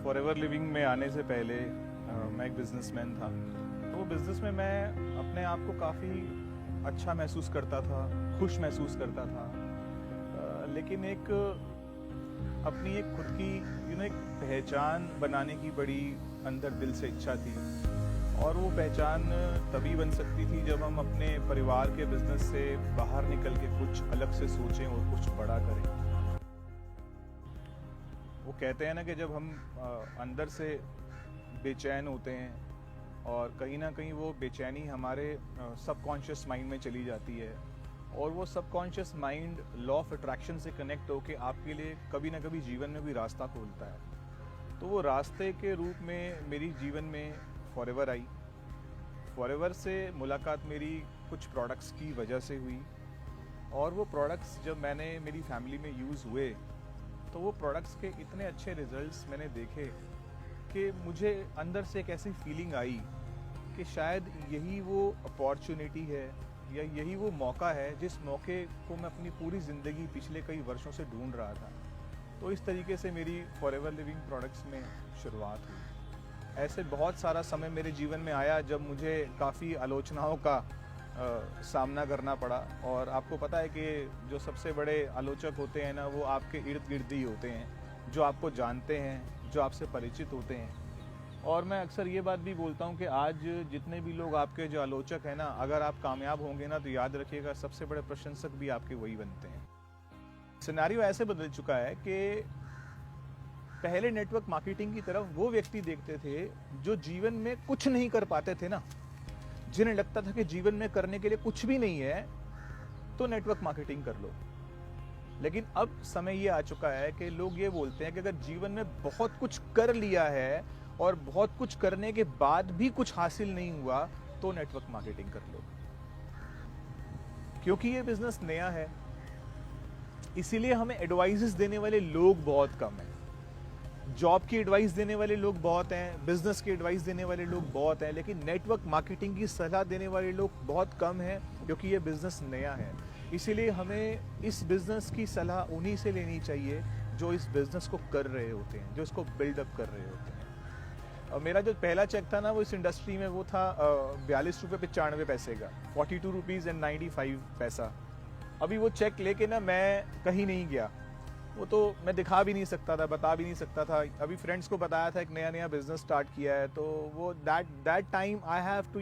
Forever living में आने से पहले मैं एक बिजनेसमैन था। तो वो बिजनेस में मैं अपने आप को काफ़ी अच्छा महसूस करता था, खुश महसूस करता था। लेकिन एक अपनी एक खुद की एक पहचान बनाने की बड़ी अंदर दिल से इच्छा थी। और वो पहचान तभी बन सकती थी जब हम अपने परिवार के बिजनेस से बाहर निकल के कुछ अलग से सोचें और कुछ बड़ा करें। वो कहते हैं ना कि जब हम अंदर से बेचैन होते हैं और कहीं ना कहीं वो बेचैनी हमारे सबकॉन्शियस माइंड में चली जाती है और वो subconscious mind law of attraction से कनेक्ट होके आपके लिए कभी ना कभी जीवन में भी रास्ता खोलता है। तो वो रास्ते के रूप में मेरी जीवन में फॉरएवर आई। फॉरएवर से मुलाकात मेरी कुछ प्रोडक्ट्स की वजह से हुई और वो प्रोडक्ट्स जब मैंने मेरी फैमिली में यूज़ हुए तो वो प्रोडक्ट्स के इतने अच्छे रिजल्ट्स मैंने देखे कि मुझे अंदर से एक ऐसी फीलिंग आई कि शायद यही वो अपॉर्चुनिटी है या यही वो मौका है जिस मौके को मैं अपनी पूरी ज़िंदगी पिछले कई वर्षों से ढूंढ रहा था। तो इस तरीके से मेरी फॉरएवर लिविंग प्रोडक्ट्स में शुरुआत हुई। ऐसे बहुत सारा समय मेरे जीवन में आया जब मुझे काफ़ी आलोचनाओं का सामना करना पड़ा। और आपको पता है कि जो सबसे बड़े आलोचक होते हैं ना, वो आपके इर्द गिर्द ही होते हैं, जो आपको जानते हैं, जो आपसे परिचित होते हैं। और मैं अक्सर ये बात भी बोलता हूँ कि आज जितने भी लोग आपके जो आलोचक हैं ना, अगर आप कामयाब होंगे ना तो याद रखिएगा सबसे बड़े प्रशंसक भी आपके वही बनते हैं। सिनेरियो ऐसे बदल चुका है कि पहले नेटवर्क मार्केटिंग की तरफ वो व्यक्ति देखते थे जो जीवन में कुछ नहीं कर पाते थे ना, जिन्हें लगता था कि जीवन में करने के लिए कुछ भी नहीं है तो नेटवर्क मार्केटिंग कर लो। लेकिन अब समय ये आ चुका है कि लोग ये बोलते हैं कि अगर जीवन में बहुत कुछ कर लिया है और बहुत कुछ करने के बाद भी कुछ हासिल नहीं हुआ तो नेटवर्क मार्केटिंग कर लो। क्योंकि ये बिजनेस नया है, इसीलिए हमें एडवाइसेस देने वाले लोग बहुत कम हैं। जॉब की एडवाइस देने वाले लोग बहुत हैं, बिजनेस की एडवाइस देने वाले लोग बहुत हैं, लेकिन नेटवर्क मार्केटिंग की सलाह देने वाले लोग बहुत कम हैं क्योंकि ये बिजनेस नया है। इसीलिए हमें इस बिजनेस की सलाह उन्हीं से लेनी चाहिए जो इस बिजनेस को कर रहे होते हैं, जो इसको बिल्डअप कर रहे होते हैं। और मेरा जो पहला चेक था ना, वो इस इंडस्ट्री में वो था 42 रुपये 95 पैसे का, 42 रुपीज़ एंड 95 पैसा। अभी वो चेक लेके ना मैं कहीं नहीं गया, वो तो मैं दिखा भी नहीं सकता था, बता भी नहीं सकता था। अभी फ्रेंड्स को बताया था एक नया बिजनेस स्टार्ट किया है, तो वो that time I have to